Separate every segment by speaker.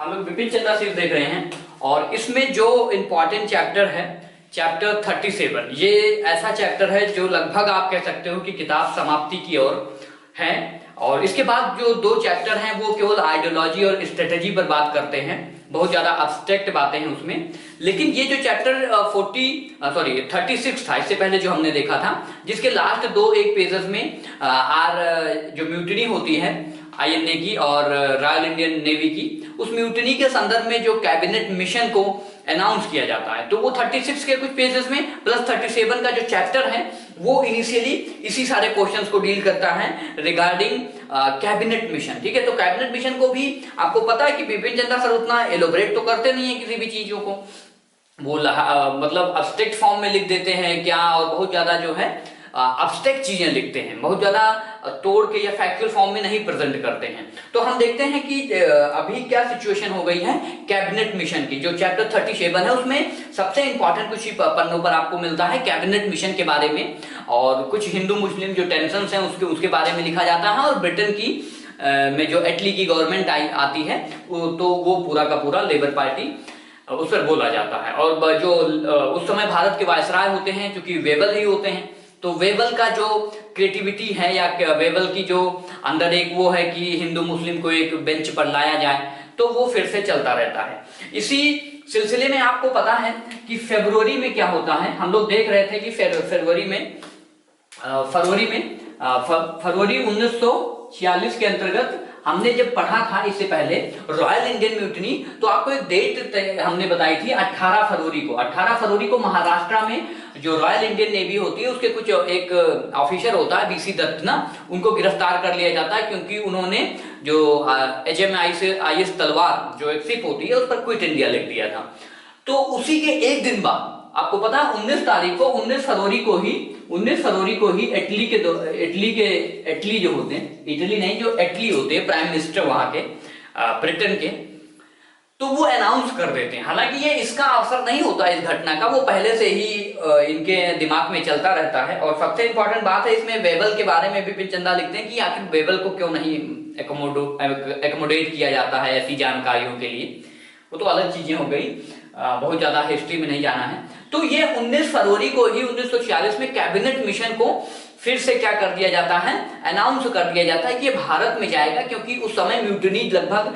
Speaker 1: हम लोग बिपिन चंद्रा सीरीज देख रहे हैं और इसमें जो इम्पोर्टेंट चैप्टर है चैप्टर 37, ये ऐसा चैप्टर है जो लगभग आप कह सकते हो कि किताब समाप्ति की ओर है। और इसके बाद जो दो चैप्टर हैं वो केवल आइडियोलॉजी और स्ट्रेटेजी पर बात करते हैं, बहुत ज्यादा अब्स्ट्रैक्ट बातें हैं उसमें। लेकिन ये जो चैप्टर 36 था, इससे पहले जो हमने देखा था, जिसके लास्ट दो एक पेजेस में जो म्यूटिनी होती है आईएनए की और रॉयल इंडियन नेवी की, उस म्यूटिनी के संदर्भ में जो कैबिनेट मिशन को अनाउंस किया जाता है, तो वो 36 के कुछ पेजेस में प्लस 37 का जो चैप्टर है वो इनिशियली इसी सारे क्वेश्चंस को डील करता है रिगार्डिंग कैबिनेट मिशन। ठीक है, तो कैबिनेट मिशन को भी आपको पता है कि बिपिन चंद्रा सर उतना एलोबरेट तो करते नहीं है किसी भी चीजों को, वो मतलब अब्स्ट्रैक्ट फॉर्म में लिख देते हैं क्या, और बहुत ज्यादा जो है अब्स्ट्रैक्ट चीजें लिखते हैं, बहुत ज्यादा तोड़ के या फैक्चुअल फॉर्म में नहीं प्रेजेंट करते हैं। तो हम देखते हैं कि अभी क्या सिचुएशन हो गई है कैबिनेट मिशन की। जो चैप्टर 37 है उसमें सबसे इंपॉर्टेंट कुछ ही पन्नों पर आपको मिलता है कैबिनेट मिशन के बारे में, और कुछ हिंदू मुस्लिम जो टेंशन हैं उसके बारे में लिखा जाता है, और ब्रिटेन की में जो इटली की गवर्नमेंट आती है तो वो पूरा का पूरा लेबर पार्टी उस पर बोला जाता है। और जो उस समय भारत के वायसराय होते हैं क्योंकि वेबल ही होते हैं, तो वेबल का जो क्रिएटिविटी है या वेबल की जो अंदर एक वो है कि हिंदू मुस्लिम को एक बेंच पर लाया जाए, तो वो फिर से चलता रहता है। इसी सिलसिले में आपको पता है कि फरवरी में क्या होता है, हम लोग देख रहे थे कि फरवरी 1946 के अंतर्गत हमने जब पढ़ा था इससे पहले रॉयल इंडियन म्यूटिनी, तो आपको एक डेट हमने बताई थी 18 फरवरी को। 18 फरवरी को महाराष्ट्र में जो रॉयल इंडियन नेवी होती है उसके कुछ एक ऑफिसर होता है बीसी दत्त ना, उनको गिरफ्तार कर लिया जाता है क्योंकि उन्होंने जो HMIS तलवार जो एक शिप होती है उस पर क्विट इंडिया लिख दिया था। तो उसी के एक दिन बाद आपको पता है 19 फरवरी को ही इटली जो होते हैं, इटली नहीं जो इटली होते हैं प्राइम मिनिस्टर वहां के ब्रिटेन के, तो वो अनाउंस कर देते हैं। हालांकि ये इसका अवसर नहीं होता इस घटना का, वो पहले से ही इनके दिमाग में चलता रहता है। और सबसे इंपॉर्टेंट बात है इसमें वेबल के बारे में बिपिन चंद्रा लिखते हैं कि आखिर वेबल को क्यों नहीं एकोमोडेट किया जाता है ऐसी जानकारियों के लिए, वो तो अलग चीजें हो गई, बहुत ज्यादा हिस्ट्री में नहीं जाना है। तो ये 19 फरवरी को ही 1946 में कैबिनेट मिशन को फिर से क्या कर दिया जाता है, अनाउंस कर दिया जाता है कि ये भारत में जाएगा, क्योंकि उस समय म्यूटिनी लगभग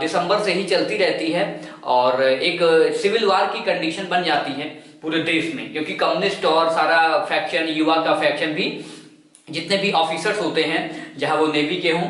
Speaker 1: दिसंबर से ही चलती रहती है और एक सिविल वार की कंडीशन बन जाती है पूरे देश में, क्योंकि कम्युनिस्ट और सारा फैक्शन, युवा का फैक्शन भी, जितने भी ऑफिसर्स होते हैं जहां वो नेवी के हों,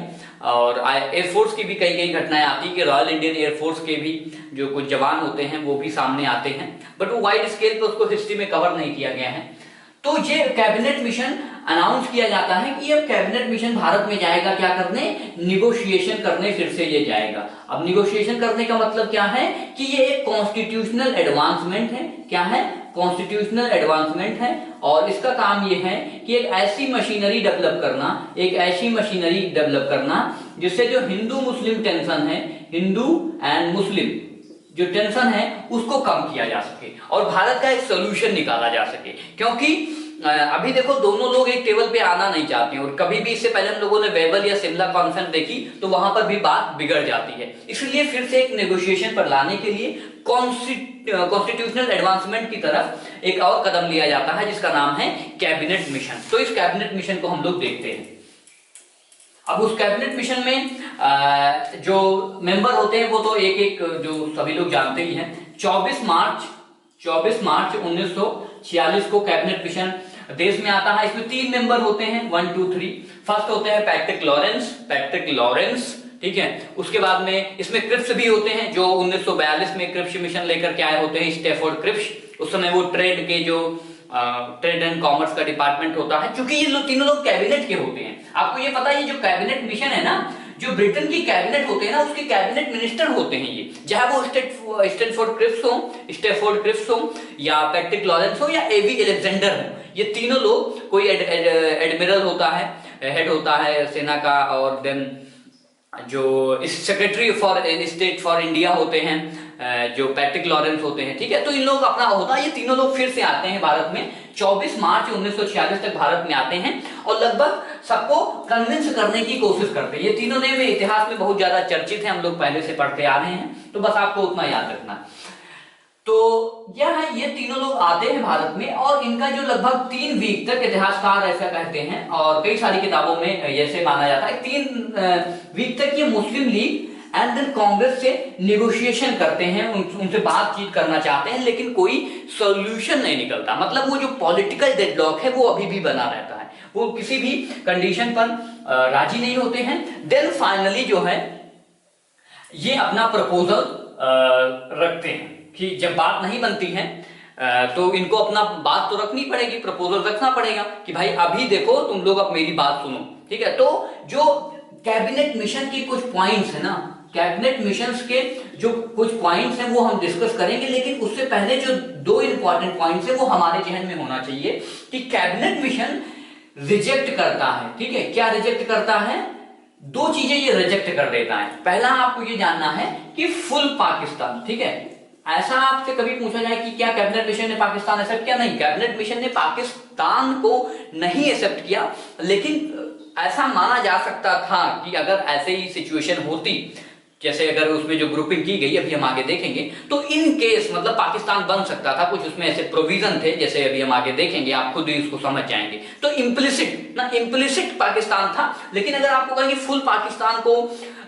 Speaker 1: और एयरफोर्स की भी कई घटनाएं आती है कि रॉयल इंडियन एयरफोर्स के भी जो कुछ जवान होते हैं वो भी सामने आते हैं, बट वो वाइड स्केल पे उसको हिस्ट्री में कवर नहीं किया गया है। तो ये कैबिनेट मिशन अनाउंस किया जाता है कि अब कैबिनेट मिशन भारत में जाएगा क्या करने, निगोशिएशन करने फिर से ये जाएगा। अब निगोशिएशन करने का मतलब क्या है कि ये एक कॉन्स्टिट्यूशनल एडवांसमेंट है। क्या है? कॉन्स्टिट्यूशनल एडवांसमेंट है। और इसका काम ये है कि एक ऐसी मशीनरी डेवलप करना जिससे जो हिंदू मुस्लिम टेंशन है, हिंदू एंड मुस्लिम जो टेंशन है उसको कम किया जा सके और भारत का एक सोल्यूशन निकाला जा सके। क्योंकि अभी देखो दोनों लोग एक टेबल पे आना नहीं चाहते हैं, और कभी भी इससे पहले हम लोगों ने वेबल या शिमला कॉन्फ्रेंस देखी तो वहां पर भी बात बिगड़ जाती है। इसलिए फिर से एक नेगोशिएशन पर लाने के लिए कॉन्स्टिट्यूशनल एडवांसमेंट की तरफ एक और कदम लिया जाता है जिसका नाम है कैबिनेट मिशन। तो इस कैबिनेट मिशन को हम लोग देखते हैं। अब उस कैबिनेट मिशन में जो मेंबर होते हैं वो तो एक जो सभी लोग जानते ही हैं। 24 मार्च 1946 को कैबिनेट मिशन देश में आता है। इसमें 3 मेंबर होते हैं, 1 2 3। फर्स्ट होते हैं पैट्रिक लॉरेंस, ठीक है। उसके बाद में इसमें क्रिप्स भी होते हैं जो 1942 में क्रिप्स मिशन लेकर के आए होते हैं, स्टैफोर्ड क्रिप्स। उस समय वो ट्रेड एंड कॉमर्स का डिपार्टमेंट होता है, क्योंकि ये तीनों लोग कैबिनेट के होते हैं। आपको ये पता है ये जो कैबिनेट मिशन है ना, जो ब्रिटेन की कैबिनेट होते हैं ना, उसके कैबिनेट मिनिस्टर होते हैं ये, चाहे वो स्टैफोर्ड क्रिप्स हो या पैट्रिक लॉरेंस हो या एवी अलेक्जेंडर हो। ये तीनों लोग, कोई एडमिरल होता है, हेड होता है सेना का, और देन जो secretary for state for India होते हैं जो पैट्रिक लॉरेंस होते हैं, ठीक है। तो इन लोग अपना होता है, ये तीनों लोग फिर से आते हैं भारत में। 24 मार्च 1946 तक भारत में आते हैं और लगभग सबको कन्विंस करने की कोशिश करते हैं। ये तीनों नेम इतिहास में बहुत ज्यादा चर्चित है, हम लोग पहले से पढ़ते आ रहे हैं, तो बस आपको उतना याद रखना है। तो यह है, ये तीनों लोग आते हैं भारत में और इनका जो लगभग 3 वीक तक, इतिहासकार ऐसा कहते हैं और कई सारी किताबों में जैसे माना जाता है, 3 वीक तक ये मुस्लिम लीग एंड देन कांग्रेस से निगोशिएशन करते हैं, उनसे बातचीत करना चाहते हैं, लेकिन कोई सॉल्यूशन नहीं निकलता। मतलब वो जो पॉलिटिकल डेडलॉक है वो अभी भी बना रहता है, वो किसी भी कंडीशन पर राजी नहीं होते हैं। देन फाइनली जो है ये अपना प्रपोजल रखते हैं कि जब बात नहीं बनती है तो इनको अपना बात तो रखनी पड़ेगी, प्रपोजल रखना पड़ेगा कि भाई अभी देखो तुम लोग अब मेरी बात सुनो, ठीक है। तो जो कैबिनेट मिशन की कुछ पॉइंट्स है ना, कैबिनेट मिशंस के जो कुछ पॉइंट्स हैं वो हम डिस्कस करेंगे, लेकिन उससे पहले जो 2 इंपॉर्टेंट पॉइंट्स है वो हमारे जहन में होना चाहिए कि कैबिनेट मिशन रिजेक्ट करता है, ठीक है। क्या रिजेक्ट करता है? 2 चीजें ये रिजेक्ट कर देता है। पहला आपको ये जानना है कि फुल पाकिस्तान, ठीक है। ऐसा आपसे कभी पूछा जाए कि क्या कैबिनेट मिशन ने पाकिस्तान एक्सेप्ट किया? नहीं, कैबिनेट मिशन ने पाकिस्तान को नहीं एक्सेप्ट किया, लेकिन ऐसा माना जा सकता था कि अगर ऐसे ही सिचुएशन होती, जैसे अगर उसमें जो ग्रुपिंग की गई अभी हम आगे देखेंगे, तो इन केस मतलब पाकिस्तान बन सकता था। कुछ उसमें ऐसे प्रोविजन थे जैसे अभी हम आगे देखेंगे, आप खुद ही इसको समझ जाएंगे। तो इम्प्लिसिट पाकिस्तान था, लेकिन अगर आपको कहेंगे फुल पाकिस्तान को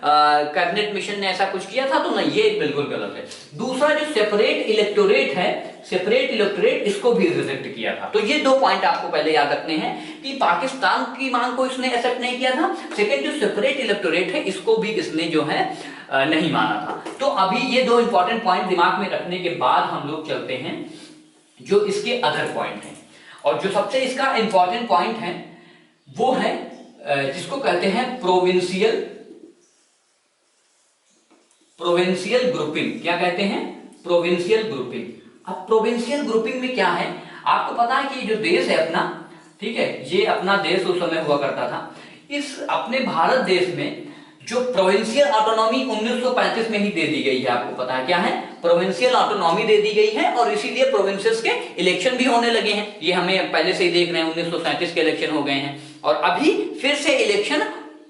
Speaker 1: कैबिनेट मिशन ने ऐसा कुछ किया था तो नहीं, ये बिल्कुल गलत है। दूसरा जो सेपरेट इलेक्टोरेट है, सेपरेट इलेक्टोरेट, इसको भी रिजेक्ट किया था। तो ये 2 पॉइंट आपको पहले याद रखने हैं कि पाकिस्तान की मांग को इसने एक्सेप्ट नहीं किया था। सेकंड जो सेपरेट इलेक्टोरेट है इसको भी इसने जो है नहीं माना था। तो अभी ये 2 इंपॉर्टेंट पॉइंट दिमाग में रखने के बाद हम लोग चलते हैं जो इसके अदर पॉइंट हैं। और जो सबसे इसका इंपॉर्टेंट पॉइंट है वो है जिसको कहते हैं प्रोविंशियल ग्रुपिंग। क्या कहते हैं? Provincial grouping. अब प्रोविंशियल ग्रुपिंग में क्या है, आपको पता है कि जो देश है अपना, ठीक है, ये अपना देश उस समय हुआ करता था। इस अपने भारत देश में जो प्रोविंशियल ऑटोनॉमी 1935 में ही दे दी गई है, आपको पता है क्या है? प्रोविंशियल ऑटोनॉमी दे दी गई है और इसीलिए प्रोविंसेस के इलेक्शन भी होने लगे हैं। ये हमें पहले से ही देख रहे हैं, 1937 के इलेक्शन हो गए हैं और अभी फिर से इलेक्शन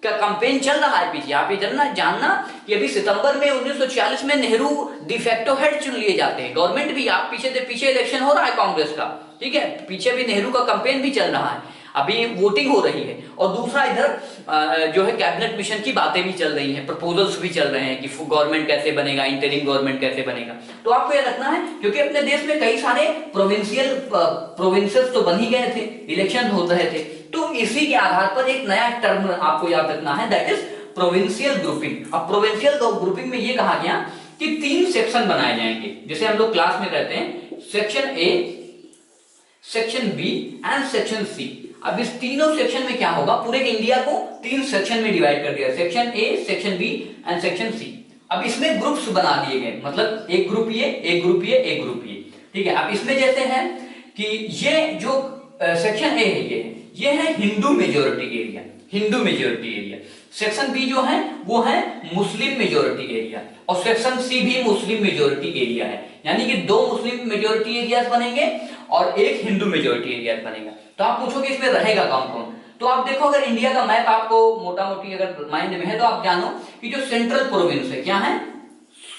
Speaker 1: का कैंपेन चल रहा है पीछे। आप ये जानना कि अभी सितंबर में 1946 में नेहरू डिफेक्टो हेड चुन लिए जाते हैं। गवर्नमेंट भी, आप पीछे इलेक्शन हो रहा है कांग्रेस का, ठीक है, पीछे भी नेहरू का कैंपेन भी चल रहा है, अभी वोटिंग हो रही है। और दूसरा इधर जो है कैबिनेट मिशन की बातें भी चल रही हैं, प्रपोजल्स भी चल रहे हैं कि गवर्नमेंट कैसे बनेगा, इंटरिम गवर्नमेंट कैसे बनेगा। तो आपको यह रखना है, क्योंकि अपने देश में कई सारे प्रोविंसेस तो बन ही गए थे, इलेक्शन हो रहे थे, तो इसी के आधार पर एक नया टर्म आपको याद रखना है, दैट इज प्रोविंशियल ग्रुपिंग। अब प्रोविंशियल ग्रुपिंग में ये कहा गया कि 3 सेक्शन बनाए जाएंगे, जैसे हम लोग क्लास में रहते हैं, section A, section B and section C. अब इस तीनों सेक्शन में क्या होगा, पूरे इंडिया को 3 सेक्शन में डिवाइड कर दिया, section A, section B and section C. अब इसमें ग्रुप्स बना दिए गए, मतलब एक ग्रुप ये, एक ग्रुप ये, एक ग्रुप ये, ठीक है। अब इसमें जैसे है कि ये जो सेक्शन ए है, ये है Hindu majority area, Hindu majority area. Section B जो है वो है मुस्लिम मेजोरिटी एरिया और सेक्शन सी भी मुस्लिम मेजोरिटी एरिया है, यानी कि 2 मुस्लिम मेजोरिटी एरियाज बनेंगे और एक हिंदू मेजोरिटी एरिया बनेगा। तो आप पूछोगे इसमें रहेगा कौन कौन, तो आप देखो अगर इंडिया का मैप आपको मोटा मोटी अगर माइंड में है तो आप जानो कि जो सेंट्रल प्रोविंस है, क्या है?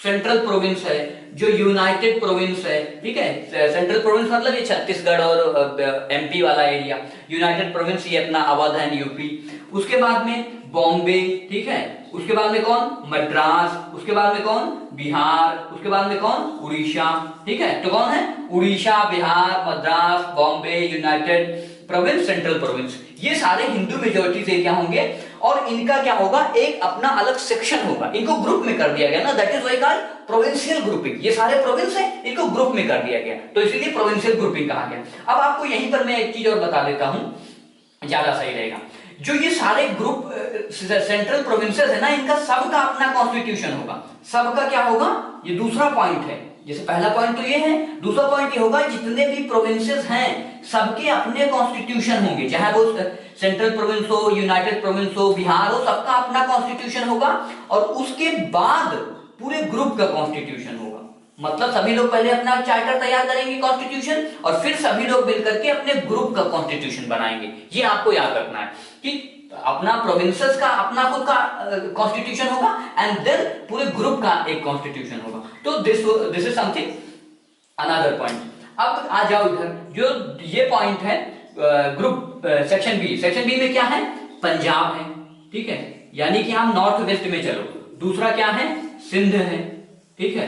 Speaker 1: सेंट्रल प्रोविंस है, जो यूनाइटेड प्रोविंस है, ठीक है। सेंट्रल प्रोविंस मतलब ये छत्तीसगढ़ और एमपी वाला एरिया, यूनाइटेड प्रोविंस ये अपना अवध एंड यूपी। उसके बाद में बॉम्बे, ठीक है, उसके बाद में कौन? मद्रास, उसके बाद में कौन? बिहार, उसके बाद में कौन? उड़ीसा, ठीक है। तो कौन है? Orissa, Bihar, Madras, Bombay, United province, central province, ये सारे हिंदू मेजोरिटी एरिया होंगे और इनका क्या होगा, एक अपना अलग सेक्शन होगा, इनको ग्रुप में कर दिया गया ना, that is why called provincial grouping. ये सारे प्रोविंस है, इनको ग्रुप में कर दिया गया, तो इसीलिए प्रोविंशियल ग्रुपिंग कहा गया। अब आपको यहीं पर मैं एक चीज और बता देता हूं, ज्यादा सही रहेगा। जो ये सारे ग्रुप सेंट्रल प्रोविंसेस है ना, इनका सबका अपना कॉन्स्टिट्यूशन होगा, सबका क्या होगा, ये दूसरा पॉइंट है। जैसे पहला पॉइंट तो ये है, दूसरा पॉइंट ये होगा जितने भी प्रोविंसेस हैं सबके अपने कॉन्स्टिट्यूशन होंगे, चाहे वो सेंट्रल प्रोविंस हो, यूनाइटेड प्रोविंस हो, बिहार हो, सबका अपना कॉन्स्टिट्यूशन होगा और उसके बाद पूरे ग्रुप का कॉन्स्टिट्यूशन होगा। मतलब सभी लोग पहले अपना चार्टर तैयार करेंगे कॉन्स्टिट्यूशन और फिर सभी लोग मिलकर के अपने ग्रुप का कॉन्स्टिट्यूशन बनाएंगे। ये आपको याद रखना है कि अपना प्रोविंसेस का अपना खुद का कॉन्स्टिट्यूशन होगा एंड देन पूरे ग्रुप का एक कॉन्स्टिट्यूशन होगा। तो this is something another point. अब आ जाओ इधर, जो ये पॉइंट है ग्रुप सेक्शन बी में क्या है, पंजाब है, ठीक है, यानी कि हम नॉर्थ वेस्ट में चलो। दूसरा क्या है, सिंध है, ठीक है,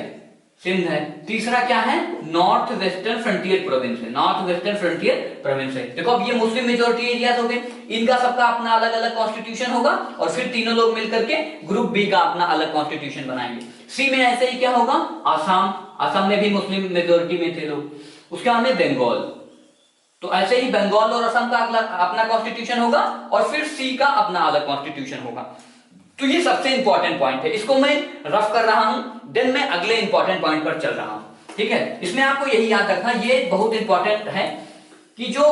Speaker 1: सिंध है। तीसरा क्या है, नॉर्थ वेस्टर्न फ्रंटियर प्रोविंस है, नॉर्थ वेस्टर्न फ्रंटियर प्रोविंस है। देखो अब ये मुस्लिम मेजोरिटी एरियाज हो गए, इनका सबका अपना अलग अलग कॉन्स्टिट्यूशन होगा और फिर तीनों लोग मिलकर के ग्रुप बी का अपना अलग कॉन्स्टिट्यूशन बनाएंगे। सी में ऐसे ही क्या होगा, आसाम में भी मुस्लिम मेजोरिटी में थे लोग, उसके बाद में बंगाल, तो ऐसे ही बंगाल और असम का अपना कॉन्स्टिट्यूशन होगा और फिर सी का अपना अलग कॉन्स्टिट्यूशन होगा। तो ये सबसे इंपॉर्टेंट पॉइंट है, इसको मैं रफ कर रहा हूं, देन मैं अगले इंपॉर्टेंट पॉइंट पर चल रहा हूं, ठीक है। इसमें आपको यही याद रखना, ये बहुत इंपॉर्टेंट है कि जो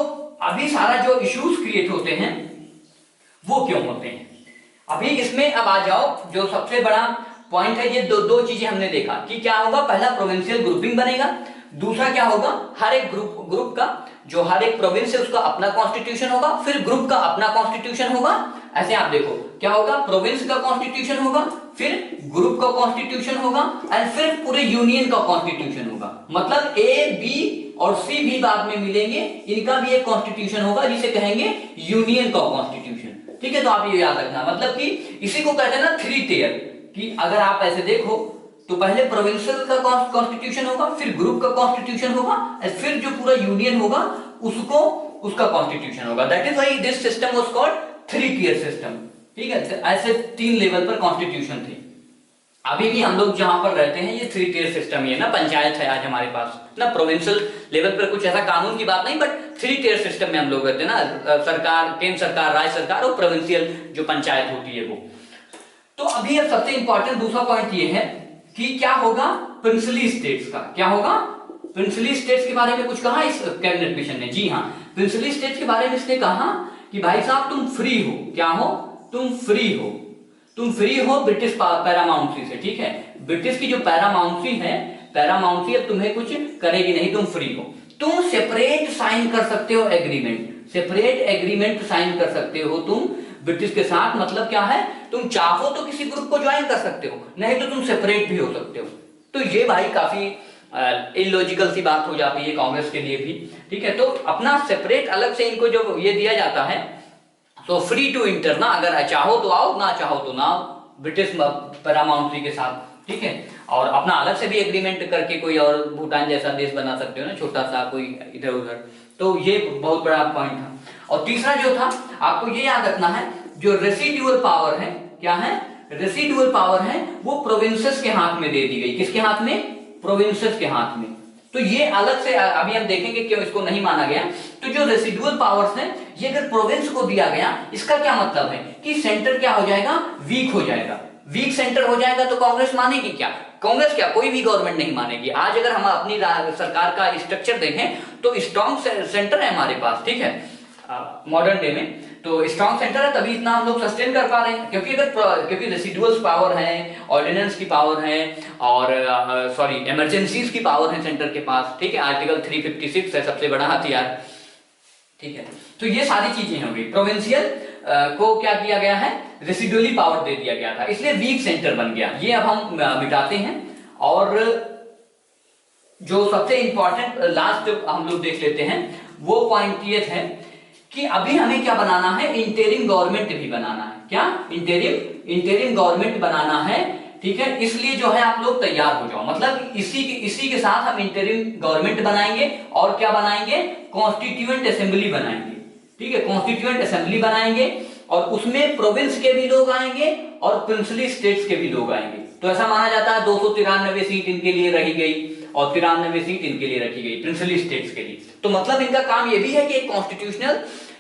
Speaker 1: अभी सारा जो इश्यूज क्रिएट होते हैं वो क्यों होते हैं। अभी इसमें अब आ जाओ, जो सबसे बड़ा पॉइंट है, ये दो चीजें हमने देखा कि क्या होगा, पहला प्रोविंशियल ग्रुपिंग बनेगा, दूसरा क्या होगा, हर एक ग्रुप का, जो हर एक प्रोविंस है उसका अपना कॉन्स्टिट्यूशन होगा, फिर ग्रुप का अपना कॉन्स्टिट्यूशन होगा। ऐसे आप देखो क्या होगा, प्रोविंस का कॉन्स्टिट्यूशन होगा, फिर ग्रुप का कॉन्स्टिट्यूशन होगा एंड फिर पूरे यूनियन का कॉन्स्टिट्यूशन होगा। मतलब ए बी और सी भी बाद में मिलेंगे, इनका भी एक कॉन्स्टिट्यूशन होगा जिसे कहेंगे यूनियन का कॉन्स्टिट्यूशन, ठीक है। तो आप ये याद रखना, मतलब कि इसी को कहते हैं ना 3 टियर, कि अगर आप ऐसे देखो तो पहले प्रोविंशियल का कॉन्स्टिट्यूशन होगा, फिर ग्रुप का कॉन्स्टिट्यूशन होगा, फिर जो पूरा यूनियन होगा उसको उसका कॉन्स्टिट्यूशन होगा। That is why this system was called 3 tier system, ठीक है। ऐसे 3 लेवल पर कॉन्स्टिट्यूशन थे। अभी भी हम लोग जहां पर रहते हैं ये 3 टियर सिस्टम ही है ना, पंचायत है आज हमारे पास ना, प्रोविंशियल लेवल पर कुछ ऐसा कानून की बात नहीं, बट 3 टियर सिस्टम में हम लोग रहते हैं ना, सरकार, केंद्र सरकार, राज्य सरकार और प्रोविंशियल जो पंचायत होती है वो। तो अभी अब सबसे इंपॉर्टेंट दूसरा पॉइंट ये है कि क्या होगा प्रिंसली स्टेट्स का, क्या होगा, प्रिंसली स्टेट्स के बारे में कुछ कहा इस कैबिनेट मिशन ने। जी हाँ, प्रिंसली स्टेट्स के बारे में इसने कहा कि भाई साहब तुम फ्री हो, क्या हो, तुम फ्री हो ब्रिटिश पैरामाउंसी से, ठीक है। ब्रिटिश की जो पैरामाउंसी है, पैरामाउंसी अब तुम्हें कुछ करेगी नहीं, तुम फ्री हो, तुम सेपरेट साइन कर सकते हो एग्रीमेंट, सेपरेट एग्रीमेंट साइन कर सकते हो तुम ब्रिटिश के साथ। मतलब क्या है, तुम चाहो तो किसी ग्रुप को ज्वाइन कर सकते हो, नहीं तो तुम सेपरेट भी हो सकते हो। तो ये भाई काफी इलॉजिकल सी बात हो जाती है कांग्रेस के लिए भी, ठीक है। तो अपना सेपरेट अलग से इनको जो ये दिया जाता है, तो फ्री टू इंटर ना, अगर चाहो तो आओ, ना चाहो तो ना आओ ब्रिटिश पैरामाउंसी के साथ, ठीक है। और अपना अलग से भी एग्रीमेंट करके कोई और भूटान जैसा देश बना सकते हो ना, छोटा सा कोई इधर उधर। तो ये बहुत बड़ा पॉइंट था। और तीसरा जो था, आपको ये याद रखना है, जो रेसिडुअल पावर है, क्या है, रेसिडुअल पावर है, वो प्रोविंसेस के हाथ में दे दी गई। किसके हाथ में, प्रोविंसेस के हाथ में। तो ये अलग से अभी हम देखेंगे क्यों इसको नहीं माना गया। तो जो रेसिडुअल पावर्स हैं, ये अगर प्रोविंस को दिया गया, इसका क्या मतलब है कि सेंटर क्या हो जाएगा, वीक हो जाएगा। वीक सेंटर हो जाएगा तो कांग्रेस मानेगी क्या, कांग्रेस क्या, कोई भी गवर्नमेंट नहीं मानेगी। आज अगर हम अपनी सरकार का स्ट्रक्चर देखें तो स्ट्रॉन्ग सेंटर है हमारे पास, ठीक है, मॉडर्न डे में तो स्ट्रॉन्ग सेंटर है, तभी इतना हम लोग सस्टेन कर पा रहे हैं। क्योंकि रेसिडुअल्स पावर है, ऑर्डिनेंस की पावर है, और सॉरी इमरजेंसीज की पावर है सेंटर के पास, ठीक है। आर्टिकल 356 है सबसे बड़ा हथियार, ठीक है। तो ये सारी चीजें हो गई। प्रोविंशियल को क्या किया गया है, रेसिडुअली पावर दे दिया गया था, इसलिए वीक सेंटर बन गया। ये अब हम मिटाते हैं। और जो सबसे इंपॉर्टेंट लास्ट हम लोग देख लेते हैं, वो पॉइंट ये है कि अभी हमें क्या बनाना है, इंटरिम गवर्नमेंट भी बनाना है। क्या, इंटरिम गवर्नमेंट बनाना है, ठीक है। इसलिए जो है आप लोग तैयार हो जाओ, मतलब इसी के साथ हम इंटरिम गवर्नमेंट बनाएंगे और क्या बनाएंगे, कॉन्स्टिट्यूएंट असेंबली बनाएंगे, ठीक है। कॉन्स्टिट्यूएंट असेंबली बनाएंगे और उसमें प्रोविंस के भी लोग आएंगे और प्रिंसली स्टेट्स के भी लोग आएंगे। तो ऐसा माना जाता है 293 सीट इनके लिए रही गई और 93 सीट इनके लिए रखी गई प्रिंसली स्टेट्स के लिए। तो मतलब इनका काम ये भी है कि एक कॉन्स्टिट्यूशनल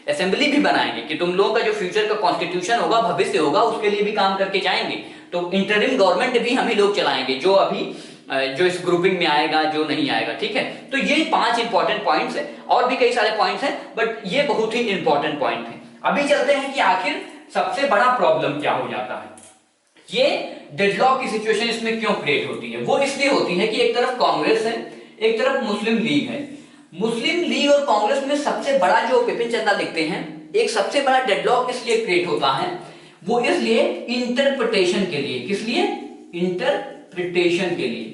Speaker 1: असेंबली भी बनाएंगे कि तुम लोगों का जो फ्यूचर का कॉन्स्टिट्यूशन होगा, भविष्य होगा, उसके लिए भी काम करके जाएंगे। तो इंटरिम गवर्नमेंट भी हम ही लोग चलाएंगे, जो अभी जो इस ग्रुपिंग में आएगा, जो नहीं आएगा, ठीक है। तो ये 5 इंपॉर्टेंट पॉइंट्स है, और भी कई सारे पॉइंट्स हैं, बट ये बहुत ही इंपॉर्टेंट पॉइंट है। अभी चलते हैं कि आखिर सबसे बड़ा प्रॉब्लम क्या हो जाता है, ये डेडलॉक की सिचुएशन इसमें क्यों क्रिएट होती है। वो इसलिए होती है कि एक तरफ कांग्रेस है, एक तरफ मुस्लिम लीग है। मुस्लिम लीग और कांग्रेस में सबसे बड़ा जो बिपिन चंद्रा लिखते हैं एक सबसे बड़ा डेडलॉक इसलिए क्रिएट होता है, वो इसलिए इंटरप्रिटेशन के लिए। किस लिए? इंटरप्रिटेशन के लिए।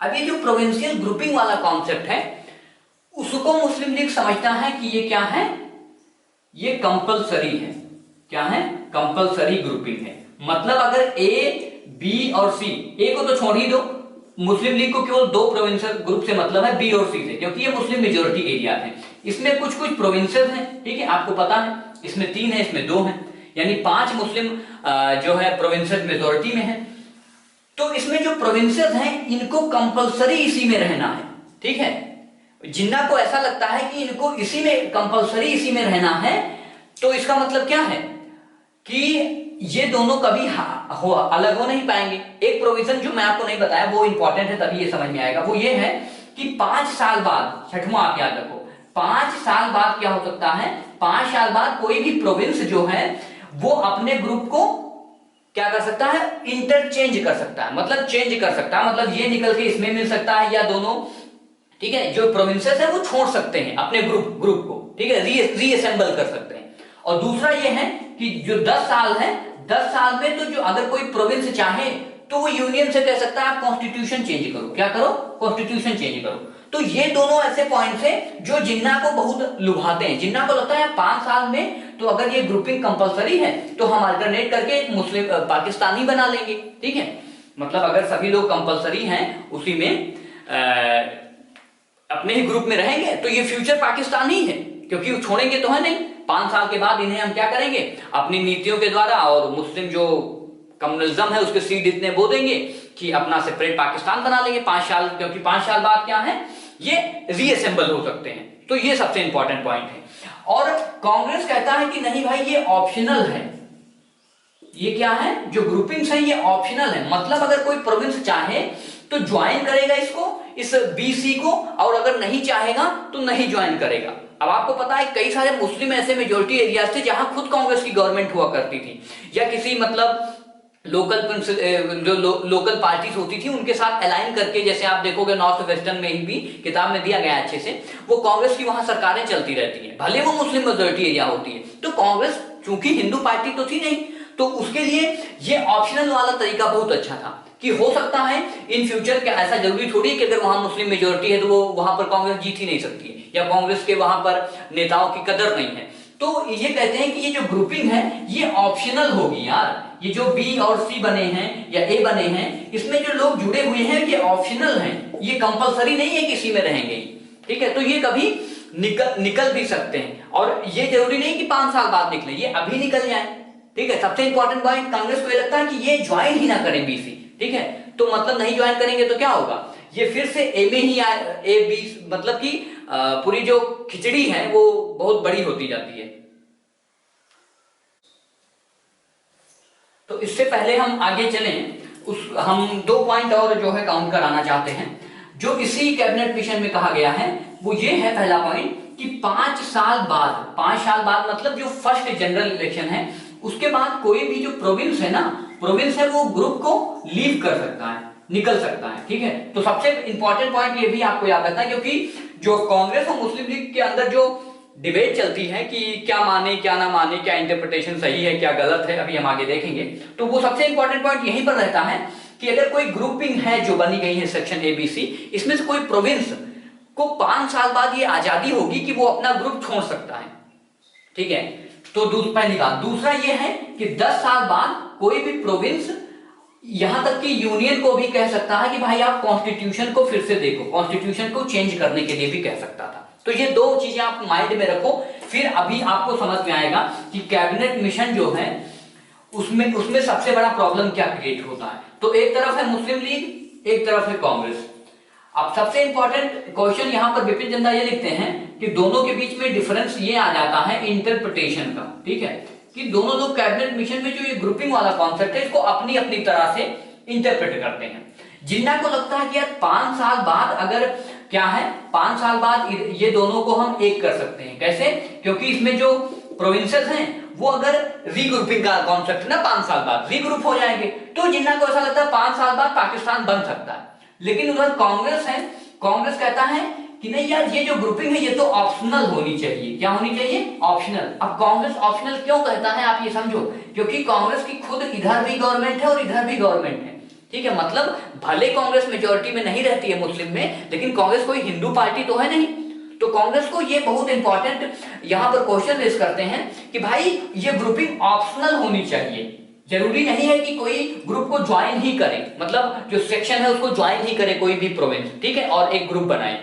Speaker 1: अब ये जो प्रोविंशियल ग्रुपिंग वाला कॉन्सेप्ट है, उसको मुस्लिम लीग समझता है कि ये क्या है, ये कंपलसरी है। क्या है? कंपलसरी ग्रुपिंग है। मतलब अगर ए, बी और सी, ए को तो छोड़ ही दो, मुस्लिम लीग को केवल दो प्रोविंशियल ग्रुप से मतलब है, बी और सी से, क्योंकि ये मुस्लिम मेजोरिटी एरिया है। इसमें कुछ कुछ प्रोविंसेस हैं, ठीक है, आपको पता है, इसमें 3 है, इसमें 2 है, यानी 5 मुस्लिम जो है प्रोविंसेस मेजोरिटी में है। तो इसमें जो प्रोविंसेस हैं, इनको कंपलसरी इसी में रहना है, ठीक है। जिन्ना को ऐसा लगता है कि इनको इसी में कंपलसरी इसी में रहना है, तो इसका मतलब क्या है कि ये दोनों कभी अलग हो नहीं पाएंगे। एक प्रोविजन जो मैं आपको नहीं बताया वो इंपॉर्टेंट है, तभी ये समझ में आएगा। वो ये है कि 5 साल बाद, छठवां आप याद रखो, 5 साल बाद क्या हो सकता है, 5 साल बाद कोई भी प्रोविंस जो है वो अपने ग्रुप को क्या कर सकता है, इंटरचेंज कर सकता है, मतलब चेंज कर सकता है, मतलब ये निकल के इसमें मिल सकता है, या दोनों, ठीक है, जो प्रोविंसेस है वो छोड़ सकते हैं अपने ग्रुप को, ठीक है, रीअसेंबल कर सकते हैं। और दूसरा ये है कि जो 10 साल है, 10 साल में तो जो अगर कोई प्रोविंस चाहे तो वो यूनियन से कह सकता है आप कॉन्स्टिट्यूशन चेंज करो। क्या करो? कॉन्स्टिट्यूशन चेंज करो। तो ये दोनों ऐसे पॉइंट्स हैं जो जिन्ना को बहुत लुभाते हैं। जिन्ना को लगता है 5 साल में तो अगर ये ग्रुपिंग कंपलसरी है तो हम अल्टरनेट करके एक मुस्लिम पाकिस्तानी बना लेंगे, ठीक है। मतलब अगर सभी लोग कंपलसरी हैं उसी में अपने ही ग्रुप में रहेंगे तो ये फ्यूचर पाकिस्तान ही है, क्योंकि वो छोड़ेंगे तो है नहीं। 5 साल के बाद इन्हें हम क्या करेंगे, अपनी नीतियों के द्वारा और मुस्लिम जो कम्युनिज्म है उसके सीड इतने बो देंगे कि अपना सेपरेट पाकिस्तान बना लेंगे 5 साल, क्योंकि 5 साल बाद क्या है, ये रीअसेंबल हो सकते हैं। तो ये सबसे इंपॉर्टेंट पॉइंट है। और कांग्रेस कहता है कि नहीं भाई, ये ऑप्शनल है। ये क्या है, जो ग्रुपिंग्स है ये ऑप्शनल है, मतलब अगर कोई प्रोविंस चाहे तो ज्वाइन करेगा इसको, इस बीसी को, और अगर नहीं चाहेगा तो नहीं ज्वाइन करेगा। अब आपको पता है कई सारे मुस्लिम ऐसे मेजोरिटी एरियाज थे जहां खुद कांग्रेस की गवर्नमेंट हुआ करती थी, या किसी मतलब लोकल पार्टीज होती थी उनके साथ अलाइन करके, जैसे आप देखोगे नॉर्थ वेस्टर्न में ही भी किताब में दिया गया है अच्छे से, वो कांग्रेस की वहां सरकारें चलती रहती हैं, भले वो मुस्लिम मेजोरिटी एरिया होती है। तो कांग्रेस चूंकि हिंदू पार्टी तो थी नहीं, तो उसके लिए ये ऑप्शनल वाला तरीका बहुत अच्छा था कि हो सकता है इन फ्यूचर क्या, ऐसा जरूरी थोड़ी है कि अगर वहां मुस्लिम मेजोरिटी है तो वो वहां पर कांग्रेस जीत ही नहीं सकती है, या कांग्रेस के वहां पर नेताओं की कदर नहीं है। तो ये कहते हैं कि ये जो ग्रुपिंग है ये ऑप्शनल होगी यार, ये जो बी और सी बने हैं या ए बने हैं, इसमें जो लोग जुड़े हुए हैं ये ऑप्शनल हैं, ये कंपलसरी नहीं है कि इसी में रहेंगे, ठीक है। तो ये कभी निकल भी सकते हैं, और ये जरूरी नहीं कि 5 साल बाद निकले, ये अभी निकल जाए, ठीक है। सबसे इंपॉर्टेंट पॉइंट, कांग्रेस को ये लगता है कि ये ज्वाइन ही ना करें बीसी, ठीक है। तो मतलब नहीं ज्वाइन करेंगे तो क्या होगा, ये फिर से ए में ही ए बी, मतलब कि पूरी जो खिचड़ी है वो बहुत बड़ी होती जाती है। तो इससे पहले हम आगे चलें, हम 2 पॉइंट और जो है काउंट कराना चाहते हैं जो इसी कैबिनेट मिशन में कहा गया है। वो ये है पहला पॉइंट कि 5 साल बाद मतलब जो फर्स्ट जनरल इलेक्शन है उसके बाद कोई भी जो प्रोविंस है वो ग्रुप को लीव कर सकता है, निकल सकता है, ठीक है। तो सबसे इंपॉर्टेंट पॉइंट ये भी आपको याद रखना है, क्योंकि जो कांग्रेस और मुस्लिम लीग के अंदर जो डिबेट चलती है कि क्या माने क्या ना माने, क्या इंटरप्रिटेशन सही है क्या गलत है, अभी हम आगे देखेंगे। तो वो सबसे इंपॉर्टेंट पॉइंट यहीं पर रहता है कि अगर कोई ग्रुपिंग है जो बनी गई है सेक्शन एबीसी, इसमें से कोई प्रोविंस को 5 साल बाद ये आजादी होगी कि वो अपना ग्रुप छोड़ सकता है, ठीक है। तो पहली बात। दूसरा ये है कि 10 साल बाद कोई भी प्रोविंस, यहां तक कि यूनियन को भी कह सकता है कि भाई आप कॉन्स्टिट्यूशन को फिर से देखो, कॉन्स्टिट्यूशन को चेंज करने के लिए भी कह सकता था। तो ये 2 चीजें आप माइंड में रखो, फिर अभी आपको समझ में आएगा कि कैबिनेट मिशन जो है उसमें सबसे बड़ा प्रॉब्लम क्या क्रिएट होता है। तो एक तरफ है मुस्लिम लीग, एक तरफ है कांग्रेस। अब सबसे इंपॉर्टेंट क्वेश्चन यहां पर विपिन चंदा ये लिखते हैं कि दोनों के बीच में डिफरेंस ये आ जाता है इंटरप्रिटेशन का, ठीक है, कि दोनों लोग कैबिनेट मिशन में जो ये ग्रुपिंग वाला कॉन्सेप्ट है इसको अपनी अपनी तरह से इंटरप्रेट करते हैं। जिन्ना को लगता है कि यार 5 साल बाद अगर क्या है, 5 साल बाद ये दोनों को हम एक कर सकते हैं। कैसे? क्योंकि इसमें जो प्रोविंसेस हैं वो अगर रीग्रुपिंग का कॉन्सेप्ट है ना, 5 साल बाद रीग्रुप हो जाएंगे, तो जिन्ना को ऐसा लगता है 5 साल बाद पाकिस्तान बन सकता है। लेकिन उधर कांग्रेस है, कांग्रेस कहता है कि नहीं यार ये जो ग्रुपिंग है ये तो ऑप्शनल होनी चाहिए। क्या होनी चाहिए? ऑप्शनल। अब कांग्रेस ऑप्शनल क्यों कहता है आप ये समझो, क्योंकि कांग्रेस की खुद इधर भी गवर्नमेंट है और इधर भी गवर्नमेंट है, ठीक है। मतलब भले कांग्रेस मेजोरिटी में नहीं रहती है मुस्लिम में, लेकिन कांग्रेस कोई हिंदू पार्टी तो है नहीं। तो कांग्रेस को ये बहुत इंपॉर्टेंट यहां पर क्वेश्चन रेज करते हैं कि भाई ये ग्रुपिंग ऑप्शनल होनी चाहिए। जरूरी नहीं है कि कोई ग्रुप को ज्वाइन ही करे, मतलब जो सेक्शन है उसको ज्वाइन ही करे कोई भी प्रोविंस, ठीक है, और एक ग्रुप बनाए।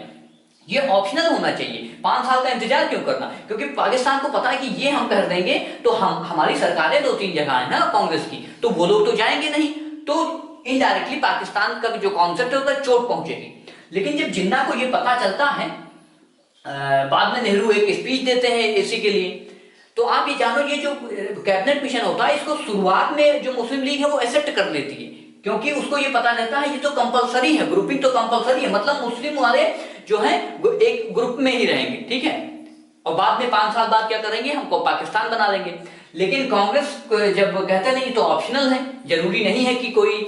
Speaker 1: ये ऑप्शनल होना चाहिए। 5 साल का इंतजार क्यों करना? क्योंकि पाकिस्तान को पता है कि ये हम कर देंगे तो हमारी सरकारें 2-3 जगह है ना कांग्रेस की, तो वो लोग तो जाएंगे नहीं, तो इनडायरेक्टली पाकिस्तान का जो कॉन्सेप्ट है उसका चोट पहुंचेगी। लेकिन जब जिन्ना को ये पता चलता है, बाद में नेहरू एक स्पीच देते हैं इसी के लिए। तो आप ये जानो ये जो कैबिनेट मिशन होता है इसको शुरुआत में जो मुस्लिम लीग है वो एक्सेप्ट कर लेती है, क्योंकि उसको ये पता रहता है ये तो कंपलसरी है, ग्रुपिंग तो कंपलसरी है, मतलब मुस्लिम वाले जो है एक ग्रुप में ही रहेंगे, ठीक है। और बाद में 5 साल बाद क्या करेंगे, हमको पाकिस्तान बना लेंगे। लेकिन कांग्रेस जब कहते नहीं तो ऑप्शनल है, जरूरी नहीं है कि कोई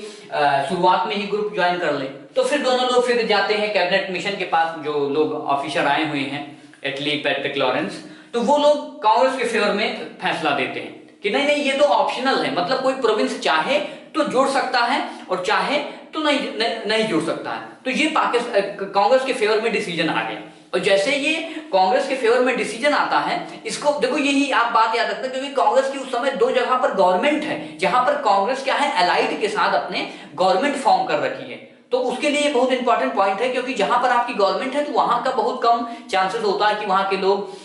Speaker 1: शुरुआत में ही ग्रुप ज्वाइन कर ले। तो फिर दोनों लोग फिर जाते हैं कैबिनेट मिशन के पास, जो लोग ऑफिसर आए हुए हैं एटली, पैट्रिक लॉरेंस, तो वो लोग कांग्रेस के फेवर में फैसला देते हैं कि नहीं नहीं ये तो ऑप्शनल है, मतलब कोई प्रोविंस चाहे तो जोड़ सकता है और चाहे तो नहीं जोड़ सकता है। तो ये कांग्रेस के फेवर में डिसीजन आ गया। और जैसे ये कांग्रेस के फेवर में डिसीजन आता है, इसको देखो यही आप बात याद रखते हैं, क्योंकि कांग्रेस की उस समय 2 जगह पर गवर्नमेंट है, जहां पर कांग्रेस क्या है एलाइड के साथ अपने गवर्नमेंट फॉर्म कर रखी है। तो उसके लिए बहुत इंपॉर्टेंट पॉइंट है, क्योंकि जहां पर आपकी गवर्नमेंट है तो वहां का बहुत कम चांसेस होता है कि वहां के लोग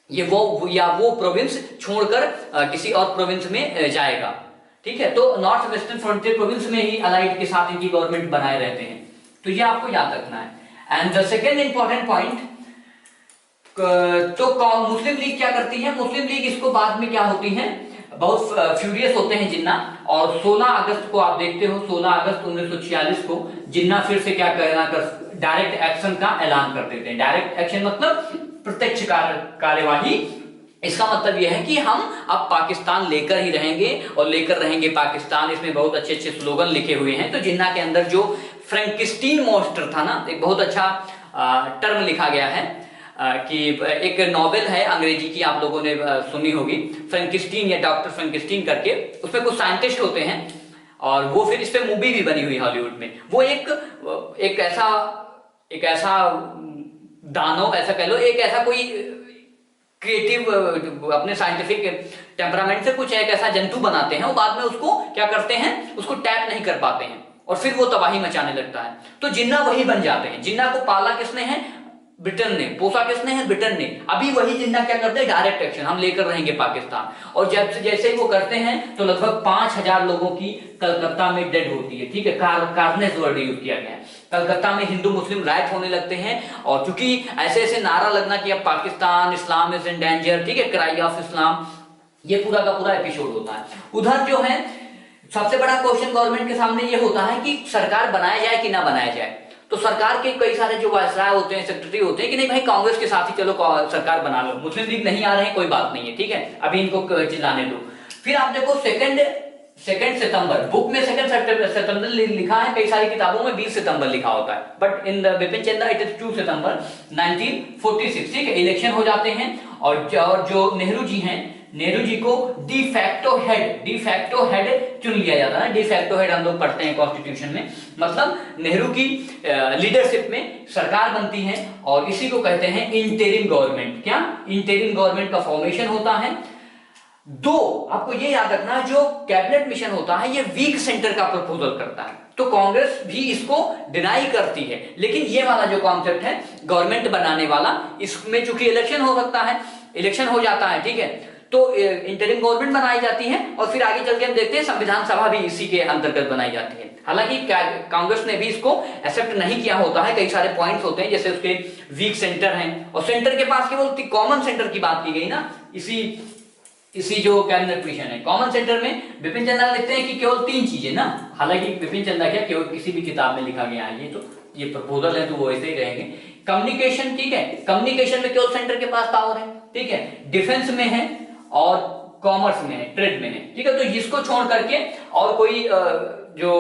Speaker 1: ये वो प्रोविंस छोड़कर किसी और प्रोविंस में जाएगा, ठीक है। तो नॉर्थ वेस्टर्न फ्रंटियर प्रोविंस में ही अलाइड के साथ इनकी गवर्नमेंट बनाए रहते हैं, तो ये आपको याद रखना है। And the second important point, तो मुस्लिम लीग क्या करती है, मुस्लिम लीग इसको बाद में क्या होती है, बहुत फ्यूरियस होते हैं जिन्ना, और 16 अगस्त को आप देखते हो, 16 अगस्त 1946 को जिन्ना फिर से क्या कहना कर डायरेक्ट एक्शन का ऐलान कर देते हैं। डायरेक्ट एक्शन मतलब प्रत्यक्ष कार्यवाही। इसका मतलब यह है कि हम अब पाकिस्तान लेकर ही रहेंगे और लेकर रहेंगे पाकिस्तान। इसमें बहुत अच्छे अच्छे स्लोगन लिखे हुए हैं। तो जिन्ना के अंदर जो फ्रैंकिस्टीन मॉन्स्टर था ना, एक बहुत अच्छा टर्म लिखा गया है कि एक नॉवेल है अंग्रेजी की, आप लोगों ने सुनी होगी, फ्रैंकिस्टीन या डॉक्टर फ्रैंकिस्टीन करके। उसमें कुछ साइंटिस्ट होते हैं और वो फिर इस पे मूवी भी बनी हुई हॉलीवुड में। वो एक ऐसा दानव, ऐसा कह लो, एक ऐसा कोई क्रिएटिव अपने साइंटिफिक टेम्परामेंट से कुछ एक ऐसा जंतु बनाते हैं, वो बाद में उसको क्या करते हैं, उसको टैप नहीं कर पाते हैं और फिर वो तबाही मचाने लगता है। तो जिन्ना वही बन जाते हैं। जिन्ना को पाला किसने है, ब्रिटेन ने। पोसा किसने है, ब्रिटेन ने। अभी वही जिन्ना क्या करते हैं, डायरेक्ट एक्शन, हम लेकर रहेंगे पाकिस्तान। और जब जैसे ही वो करते हैं तो लगभग 5000 लोगों की कलकत्ता में डेड होती है, ठीक है। कार्नेज वर्ड यूज किया गया है। कलकत्ता में हिंदू मुस्लिम राइट होने लगते हैं, और चूंकि ऐसे ऐसे नारा लगना कि अब Pakistan, Islam is in danger, ठीक है, क्राई ऑफ इस्लाम, ये पूरा का पूरा एपिसोड होता है। उधर जो है सबसे बड़ा क्वेश्चन गवर्नमेंट के सामने ये होता है कि सरकार बनाया जाए कि ना बनाया जाए। तो सरकार के कई सारे जो वायसराय होते हैं, सेक्रेटरी होते हैं कि नहीं भाई कांग्रेस के साथ ही चलो सरकार बना लो, मुस्लिम लीग नहीं आ रहे हैं, कोई बात नहीं है, ठीक है, अभी इनको चिल्लाने दो। फिर आप देखो सेकंड सितंबर, बुक में 2 सितंबर लिखा है, कई सारी किताबों में 20 सितंबर लिखा होता है, but in the Bipin Chandra it is 2 सितंबर 1946, ठीक है। इलेक्शन हो जाते हैं और जो नेहरू जी हैं, नेहरू जी को डी फैक्टो हेड चुन लिया जाता है। डी फैक्टो हेड हम लोग पढ़ते हैं कॉन्स्टिट्यूशन में, मतलब नेहरू की लीडरशिप में सरकार बनती है और इसी को कहते हैं इंटरिम गवर्नमेंट। क्या इंटरिम गवर्नमेंट का फॉर्मेशन होता है। आपको ये याद रखना, जो कैबिनेट मिशन होता है ये वीक सेंटर का प्रपोजल करता है, तो कांग्रेस भी इसको डिनाई करती है। लेकिन ये वाला जो कॉन्सेप्ट है गवर्नमेंट बनाने वाला, इसमें चूंकि इलेक्शन हो सकता है, इलेक्शन हो जाता है, ठीक है, तो इंटरिम गवर्नमेंट बनाई जाती है और फिर आगे चल के हम देखते हैं संविधान सभा भी इसी के अंतर्गत बनाई जाती है। हालांकि कांग्रेस ने भी इसको एक्सेप्ट नहीं किया होता है, कई सारे पॉइंट्स होते हैं, जैसे उसके वीक सेंटर हैं और सेंटर के पास केवल कॉमन सेंटर की बात की गई ना, इसी जो कैबिनेट मिशन है। कॉमन सेंटर में बिपिन चंद्रा लिखते हैं कि केवल 3 चीजें ना, हालांकि बिपिन चंद्रा क्या केवल किसी भी किताब में लिखा गया है, ये प्रपोजल है तो वो ऐसे ही रहेंगे। कम्युनिकेशन, ठीक है, कम्युनिकेशन में केवल सेंटर के पास पावर है, ठीक है, डिफेंस में है और कॉमर्स में है, ट्रेड में है, ठीक है। तो इसको छोड़ करके और कोई जो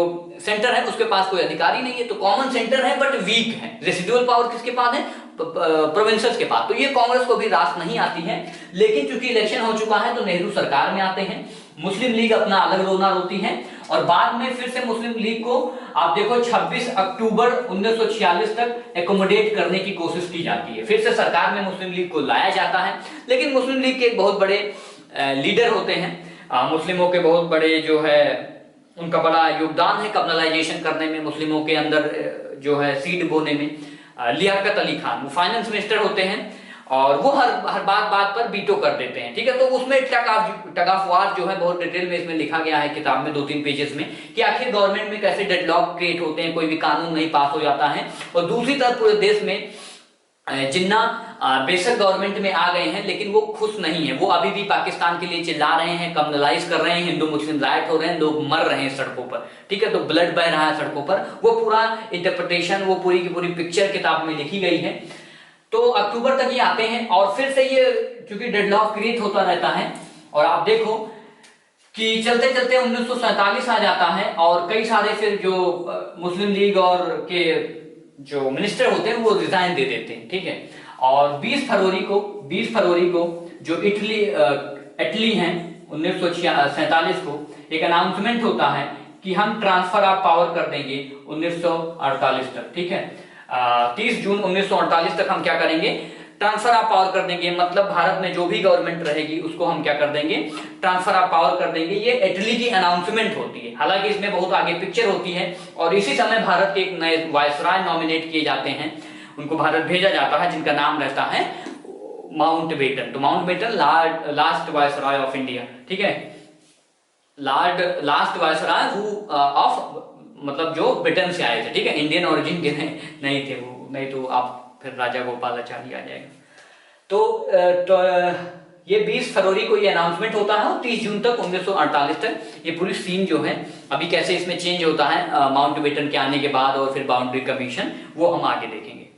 Speaker 1: सेंटर है उसके पास कोई अधिकारी नहीं है, तो कॉमन सेंटर है बट वीक है। रेसिडुअल पावर किसके पास है, प्रोविंसेस के पास। तो ये कांग्रेस को भी रास नहीं आती है, लेकिन चूंकि इलेक्शन हो चुका है तो नेहरू सरकार में आते हैं, मुस्लिम लीग अपना अलग रोना रोती है और बाद में फिर से मुस्लिम लीग को आप देखो 26 अक्टूबर 1946 तक एकोमोडेट करने की कोशिश की जाती है, फिर से सरकार में मुस्लिम लीग को लाया जाता है। लेकिन मुस्लिम लीग के एक बहुत बड़े लीडर होते हैं, मुस्लिमों के बहुत बड़े जो है उनका बड़ा योगदान है कम्युनलाइजेशन करने में, मुस्लिमों के अंदर जो है सीड बोने में। लियाकत अली खान वो फाइनेंस मिनिस्टर होते हैं और वो हर बात पर वीटो कर देते हैं, ठीक है। तो उसमें टग ऑफ वार जो है बहुत डिटेल में इसमें लिखा गया है किताब में 2-3 पेजेस में कि आखिर गवर्नमेंट में कैसे डेडलॉक क्रिएट होते हैं, कोई भी कानून नहीं पास हो जाता है। और दूसरी तरफ पूरे देश में जिन्ना बेशक गवर्नमेंट में आ गए हैं लेकिन वो खुश नहीं है, वो अभी भी पाकिस्तान के लिए चिल्ला रहे हैं, कम्युनलाइज कर रहे हैं, हिंदू मुस्लिम राइट हो रहे हैं, लोग मर रहे हैं सड़कों पर, ठीक है। तो ब्लड बह रहा है सड़कों पर, वो पूरा इंटरप्रिटेशन, वो पूरी की पूरी पिक्चर किताब में लिखी गई है। तो अक्टूबर तक ये आते हैं और फिर से ये चूंकि डेडलॉक क्रिएट होता रहता है और आप देखो कि चलते चलते 1947 आ जाता है और कई सारे फिर जो मुस्लिम लीग और के जो मिनिस्टर होते हैं वो रिजाइन दे देते हैं, ठीक है। और 20 फरवरी को जो इटली हैं 1947 को एक अनाउंसमेंट होता है कि हम ट्रांसफर ऑफ पावर कर देंगे 1948 तक, ठीक है। 30 जून 1948 तक हम क्या करेंगे, ट्रांसफर ऑफ पावर कर देंगे, मतलब भारत में जो भी गवर्नमेंट रहेगी उसको हम क्या कर देंगे, ट्रांसफर ऑफ पावर कर देंगे। ये इटली की अनाउंसमेंट होती है, हालांकि इसमें बहुत आगे पिक्चर होती है। और इसी समय भारत के एक नए वायसराय नॉमिनेट किए जाते हैं, उनको भारत भेजा जाता है जिनका नाम रहता है माउंटबेटन। तो Mountbatten last viceroy of India, ठीक है, लास्ट वायसराय ऑफ मतलब जो ब्रिटेन से आए थे, ठीक है, इंडियन ओरिजिन के नहीं थे वो, नहीं तो आप फिर राजा गोपालाचारी आ जाएगा। तो ये 20 फरवरी को ये अनाउंसमेंट होता है और 30 जून तक 1948 तक ये पूरी सीन जो है अभी कैसे इसमें चेंज होता है माउंटबेटन के आने के बाद और फिर बाउंड्री कमीशन, वो हम आगे देखेंगे।